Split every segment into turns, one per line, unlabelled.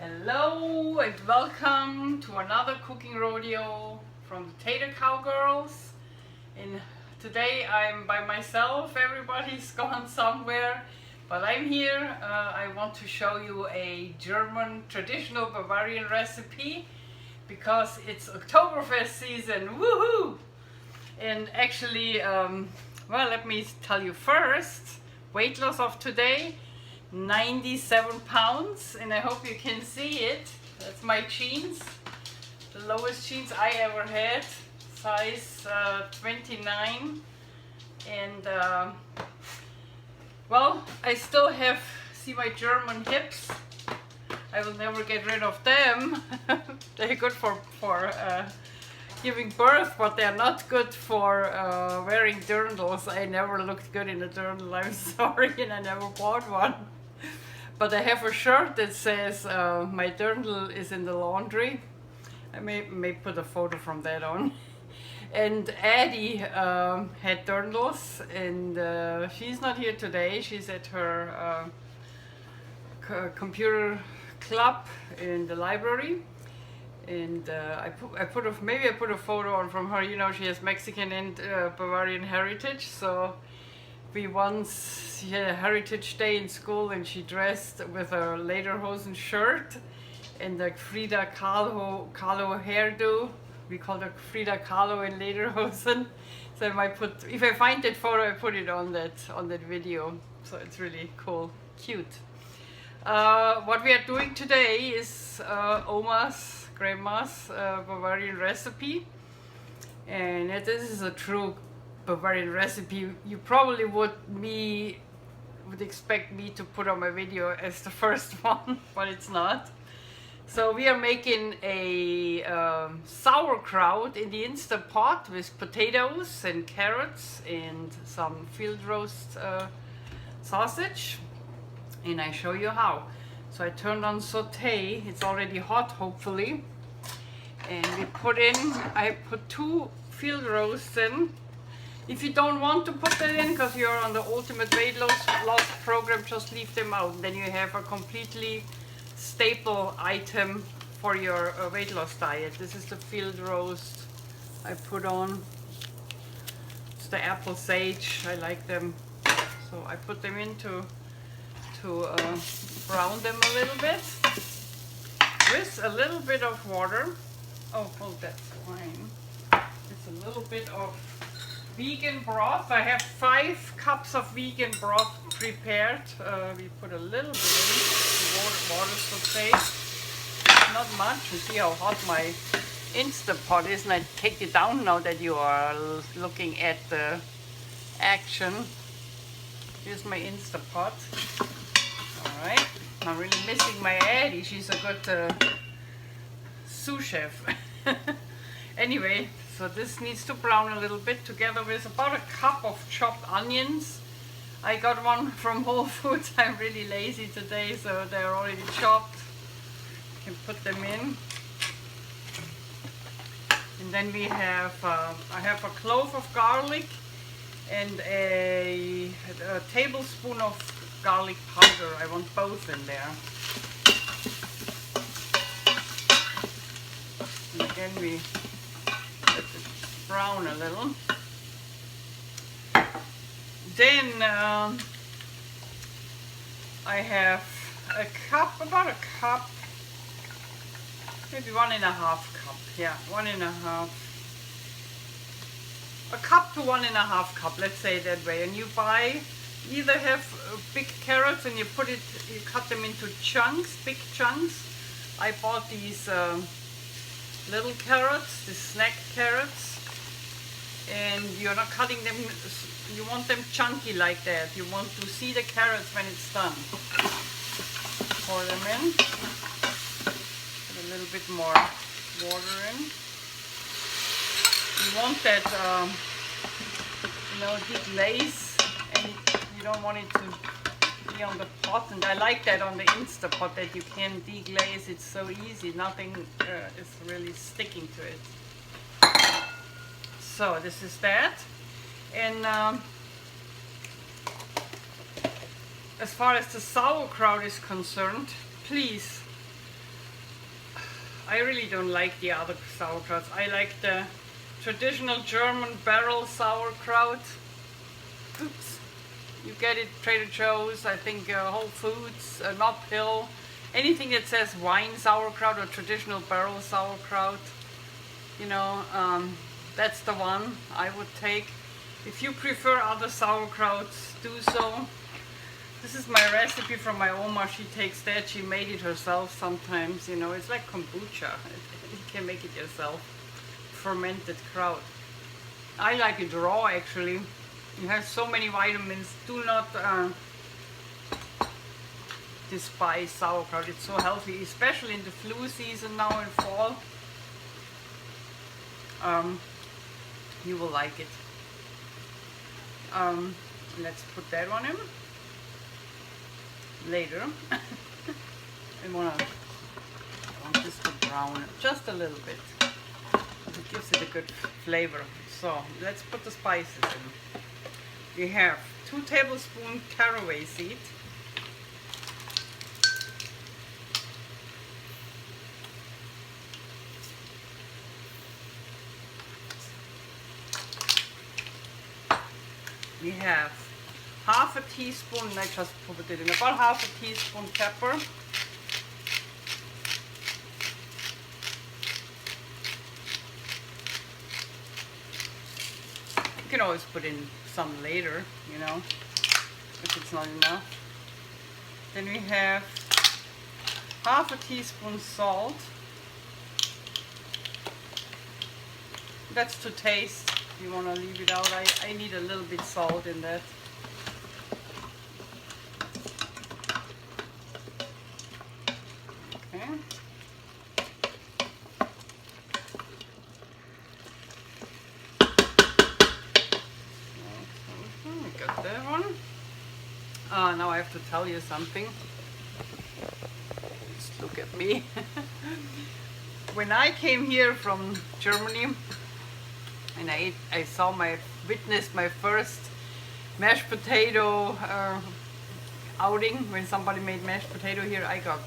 Hello and welcome to another cooking rodeo from the Tater Cowgirls. And today I'm by myself, everybody's gone somewhere, but I'm here. I want to show you a German traditional Bavarian recipe because it's Oktoberfest season, woohoo! And actually, well, let me tell you first, weight loss of today, 97 pounds, and I hope you can see it. That's my jeans, the lowest jeans I ever had, size 29, and well, I still have, see my German hips, I will never get rid of them. They're good for giving birth, but they're not good for wearing dirndls. I never looked good in a dirndl, I'm sorry, and I never bought one. But I have a shirt that says my dirndl is in the laundry. I may put a photo from that on. And Addie had dirndls, and she's not here today. She's at her computer club in the library. And maybe I put a photo on from her. You know, she has Mexican and Bavarian heritage, so she had a heritage day in school, and she dressed with a lederhosen shirt and the Frida Kahlo hairdo. We called her Frida Kahlo in lederhosen. So I might put, if I find that photo, I put it on that video. So it's really cool, cute. What we are doing today is Oma's, Grandma's Bavarian recipe, and this is a true Bavarian recipe. You probably would expect me to put on my video as the first one, but it's not. So we are making a sauerkraut in the Instant Pot with potatoes and carrots and some field roast sausage, and I show you how. So I turned on sautee, it's already hot hopefully, and I put 2 field roasts in. If you don't want to put that in because you're on the ultimate weight loss program, just leave them out. Then you have a completely staple item for your weight loss diet. This is the field roast I put on. It's the apple sage, I like them. So I put them in to brown them a little bit with a little bit of water. Oh, that's fine. It's a little bit of vegan broth. I have 5 cups of vegan broth prepared. We put a little bit in water saute. Not much. You see how hot my Instant Pot is, and I take it down now that you are looking at the action. Here's my Instant Pot. Alright. I'm really missing my Addie. She's a good sous chef. Anyway, so this needs to brown a little bit together with about a cup of chopped onions. I got one from Whole Foods. I'm really lazy today, so they're already chopped. You can put them in. And then we have, I have a clove of garlic and a tablespoon of garlic powder. I want both in there. And again, we let it brown a little. Then I have about a cup, maybe 1.5 cup. Yeah, 1.5. A cup to 1.5 cup, let's say it that way. And you either have big carrots and you cut them into chunks, big chunks. I bought these little carrots, these snack carrots, and you're not cutting them, you want them chunky like that. You want to see the carrots when it's done. Pour them in, put a little bit more water in. You want that, deglaze, and you don't want it to be on the pot, and I like that on the Instant Pot that you can deglaze. It's so easy, nothing is really sticking to it. So this is that, and as far as the sauerkraut is concerned, please I really don't like the other sauerkrauts. I like the traditional German barrel sauerkraut. Oops. You get it Trader Joe's, I think Whole Foods, Nob Hill. Anything that says wine sauerkraut or traditional barrel sauerkraut, you know, that's the one I would take. If you prefer other sauerkrauts, do so. This is my recipe from my Oma. She takes that, she made it herself sometimes, you know, it's like kombucha. You can make it yourself. Fermented kraut. I like it raw actually. It has so many vitamins. Do not despise sauerkraut. It's so healthy, especially in the flu season now in fall. You will like it. Let's put that one in later. I want this to brown just a little bit. It gives it a good flavor. So let's put the spices in. We have 2 tablespoons caraway seed. We have half a teaspoon, and I just put it in, about half a teaspoon pepper. You can always put in some later, you know, if it's not enough. Then we have half a teaspoon salt. That's to taste. You want to leave it out. I need a little bit salt in that. Okay. We got that one. Now I have to tell you something. Just look at me. When I came here from Germany, and I witnessed my first mashed potato outing. When somebody made mashed potato here, I got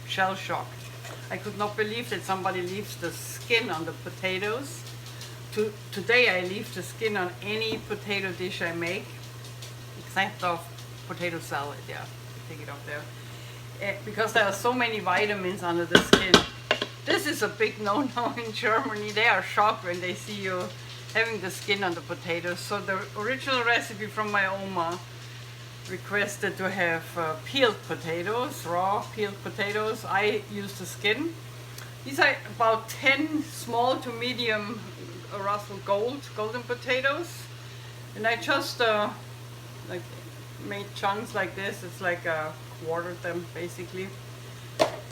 shell shocked. I could not believe that somebody leaves the skin on the potatoes. Today I leave the skin on any potato dish I make, except of potato salad. Yeah, take it off there. Because there are so many vitamins under the skin. This is a big no-no in Germany. They are shocked when they see you having the skin on the potatoes. So the original recipe from my Oma requested to have peeled potatoes, raw peeled potatoes. I use the skin. These are about 10 small to medium Russell golden potatoes. And I just like made chunks like this. It's like quartered them basically.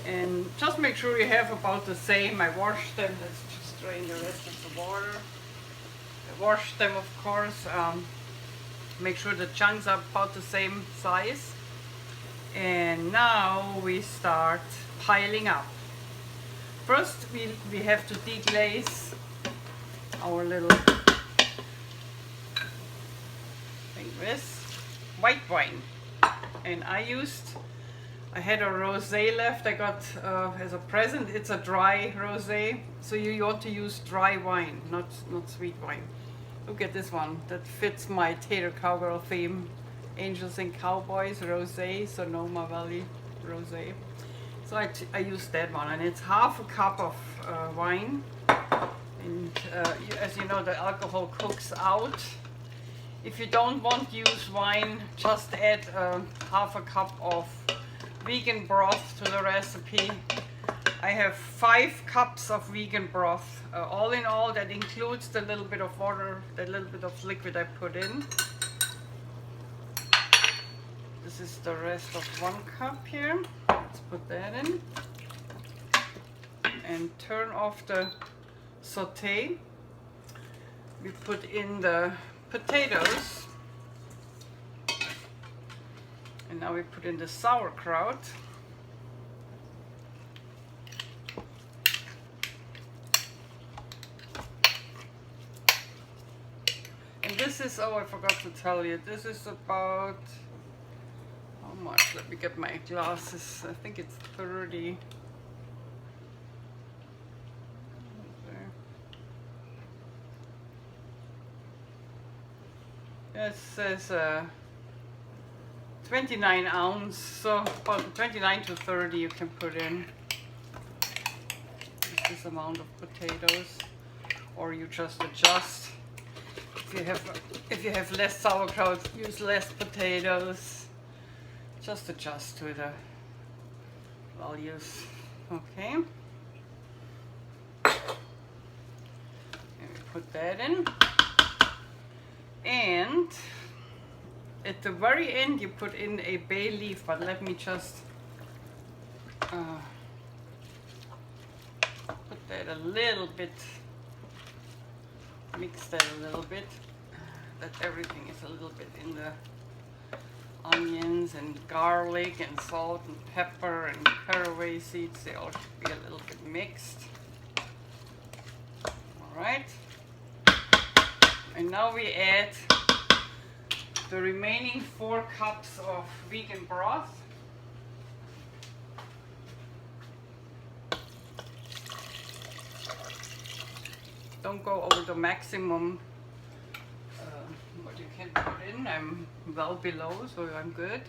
And just make sure you have about the same. I washed them. Let's just drain the rest of the water. I washed them, of course. Make sure the chunks are about the same size. And now we start piling up. First, we have to deglaze our little thing with white wine. And I had a rosé left I got as a present. It's a dry rosé, so you ought to use dry wine, not sweet wine. Look at this one, that fits my Tater Cowgirl theme. Angels and Cowboys Rose, Sonoma Valley Rose. So I used that one, and it's half a cup of wine. And as you know, the alcohol cooks out. If you don't want to use wine, just add half a cup of vegan broth to the recipe. I have 5 cups of vegan broth. All in all, that includes the little bit of water, the little bit of liquid I put in. This is the rest of 1 cup here. Let's put that in. And turn off the sautee. We put in the potatoes. And now we put in the sauerkraut. And this is, oh, I forgot to tell you, this is about, how much? Let me get my glasses. I think it's 30. It says 29 ounce, so about 29 to 30 you can put in this amount of potatoes, or you just adjust. If you have less sauerkraut, use less potatoes. Just adjust to the values. Okay. And we put that in. And at the very end you put in a bay leaf, but let me just put that a little bit, mix that a little bit, that everything is a little bit in the onions and garlic and salt and pepper and caraway seeds. They all should be a little bit mixed. Alright. And now we add the remaining 4 cups of vegan broth. Don't go over the maximum what you can put in. I'm well below, so I'm good.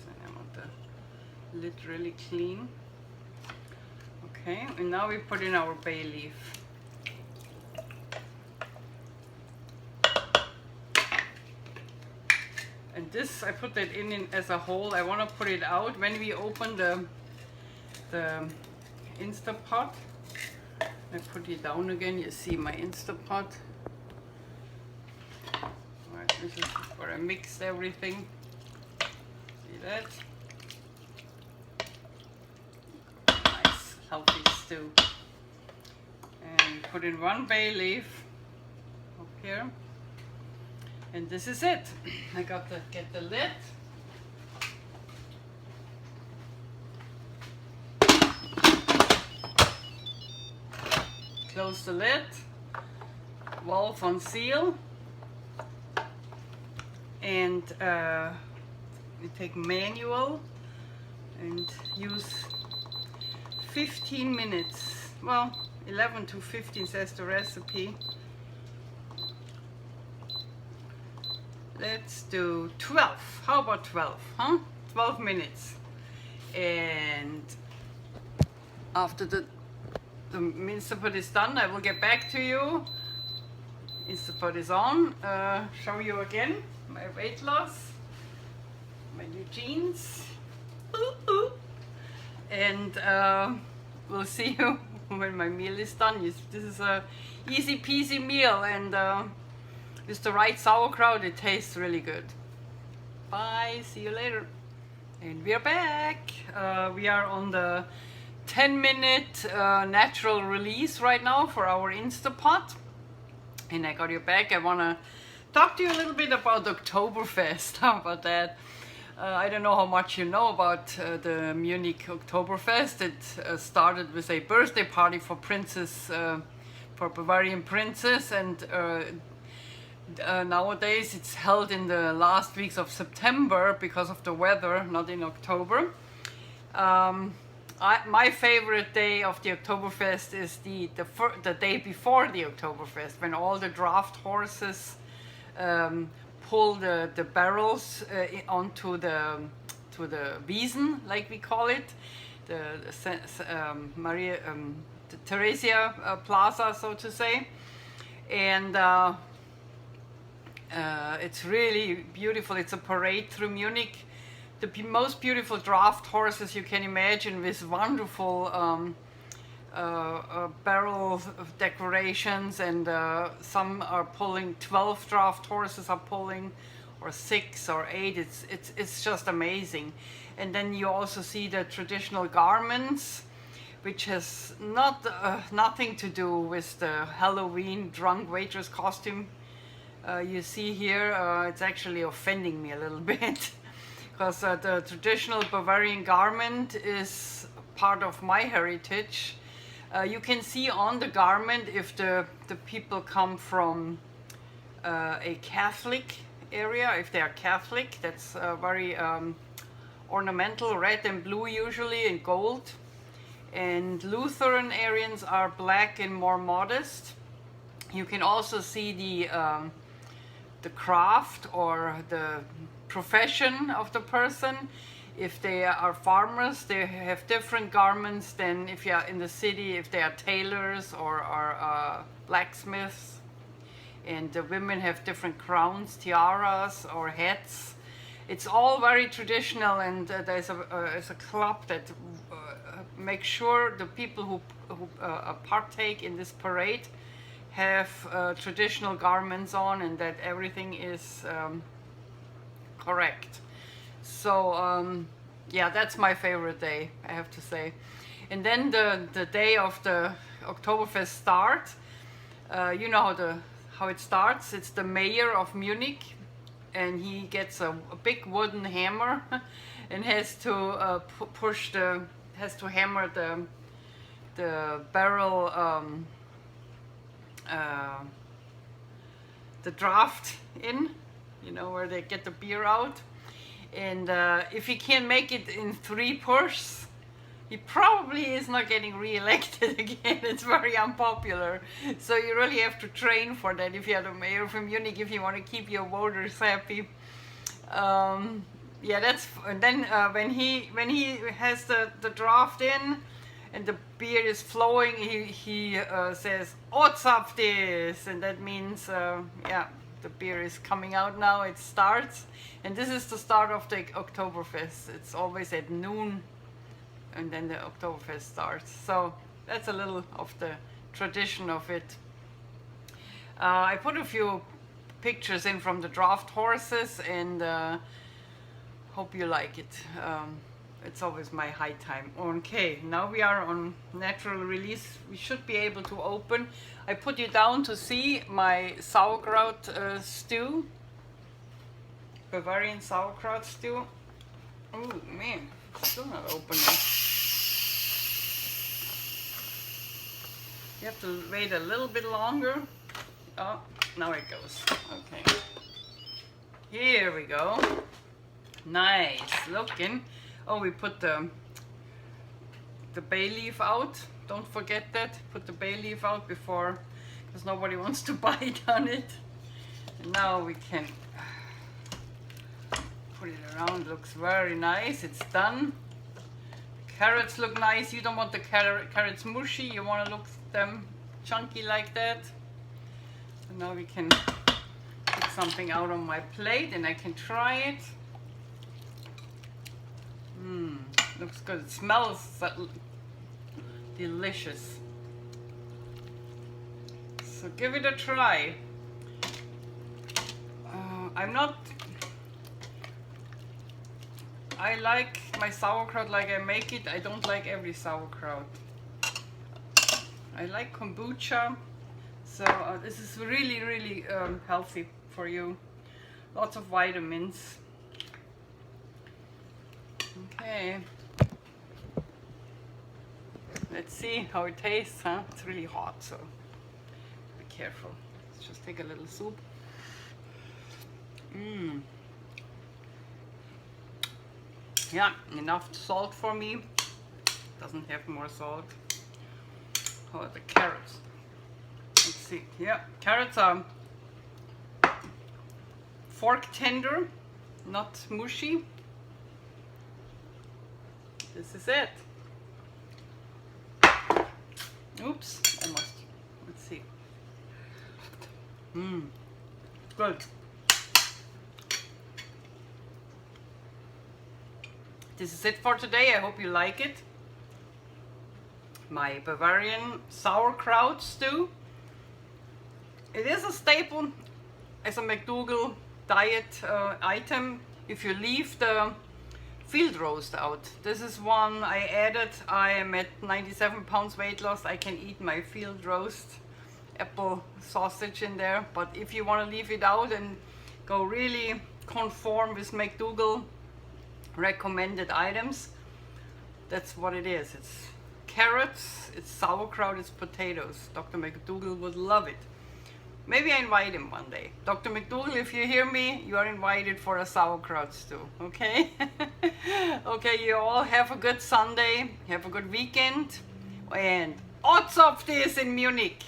So I want the lid really clean. Okay, and now we put in our bay leaf. And this, I put that in as a whole. I want to put it out when we open the Instapot. I put it down again. You see my Instapot. Alright, this is where I mixed everything. See that? Nice, healthy stew. And put in 1 bay leaf up here. And this is it. I got to get the lid. Close the lid. Valve on seal. And we take manual and use 15 minutes. Well, 11 to 15 says the recipe. Let's do 12. How about 12? Huh? 12 minutes. And after the Instapot is done, I will get back to you. Instapot is on. Show you again my weight loss, my new jeans. Ooh, ooh. And we'll see you when my meal is done. This is a easy peasy meal, and with the right sauerkraut, it tastes really good. Bye, see you later. And we are back. We are on the 10-minute natural release right now for our Instapot. And I got you back. I want to talk to you a little bit about Oktoberfest. How about that? I don't know how much you know about the Munich Oktoberfest. It started with a birthday party for for Bavarian princess, and nowadays it's held in the last weeks of September because of the weather, not in October. My favorite day of the Oktoberfest is the day before the Oktoberfest, when all the draft horses pull the barrels onto the Wiesen, like we call it, the Theresia Plaza, so to say, and it's really beautiful. It's a parade through Munich. The most beautiful draft horses you can imagine, with wonderful barrel decorations, and some are pulling, 12 draft horses are pulling, or 6 or 8. It's just amazing. And then you also see the traditional garments, which has nothing to do with the Halloween drunk waitress costume you see here. It's actually offending me a little bit. Because the traditional Bavarian garment is part of my heritage. You can see on the garment if the people come from a Catholic area, if they are Catholic. That's very ornamental, red and blue usually, and gold. And Lutheran Arians are black and more modest. You can also see the craft or the profession of the person. If they are farmers, they have different garments than if you are in the city, if they are tailors or blacksmiths. And the women have different crowns, tiaras or hats. It's all very traditional, and there's a club that makes sure the people who partake in this parade have traditional garments on, and that everything is correct. So yeah, that's my favorite day, I have to say. And then the day of the Oktoberfest start, you know how it starts. It's the mayor of Munich, and he gets a big wooden hammer and has to hammer the barrel, the draft in, you know, where they get the beer out. And if he can't make it in 3 pushes, he probably is not getting re-elected again. It's very unpopular. So you really have to train for that if you're the mayor from Munich, if you want to keep your voters happy. Yeah, that's, and then when he has the draft in and the beer is flowing, he says, "Otzapftes," and that means, yeah, the beer is coming out now, it starts. And this is the start of the Oktoberfest. It's always at noon, and then the Oktoberfest starts. So that's a little of the tradition of it. I put a few pictures in from the draft horses, and hope you like it. It's always my high time. Okay, now we are on natural release. We should be able to open. I put you down to see my sauerkraut stew. Bavarian sauerkraut stew. Oh man, still not opening. You have to wait a little bit longer. Oh, now it goes. Okay. Here we go. Nice looking. Oh, we put the bayleaf out. Don't forget that. Put the bayleaf out before, because nobody wants to bite on it. And now we can put it around. Looks very nice. It's done. Carrots look nice. You don't want the carrots mushy. You want to look them chunky like that. And now we can put something out on my plate and I can try it. Looks good. It smells delicious. So give it a try. I like my sauerkraut like I make it. I don't like every sauerkraut. I like kombucha. So this is really, really healthy for you. Lots of vitamins. Okay. Let's see how it tastes, huh? It's really hot, so be careful. Let's just take a little soup. Yeah, enough salt for me. Doesn't have more salt. How about the carrots? Let's see. Yeah, carrots are fork tender, not mushy. This is it. Oops, almost. Let's see. Good. This is it for today. I hope you like it. My Bavarian sauerkraut stew. It is a staple as a McDougall diet item if you leave the field roast out. This is one I added. I am at 97 pounds weight loss. I can eat my field roast apple sausage in there. But if you want to leave it out and go really conform with McDougall recommended items, that's what it is. It's carrots, it's sauerkraut, it's potatoes. Dr. McDougall would love it. Maybe I invite him one day. Dr. McDougall, if you hear me, you are invited for a sauerkraut stew, okay? Okay, you all have a good Sunday, have a good weekend, and Otzapftes in Munich.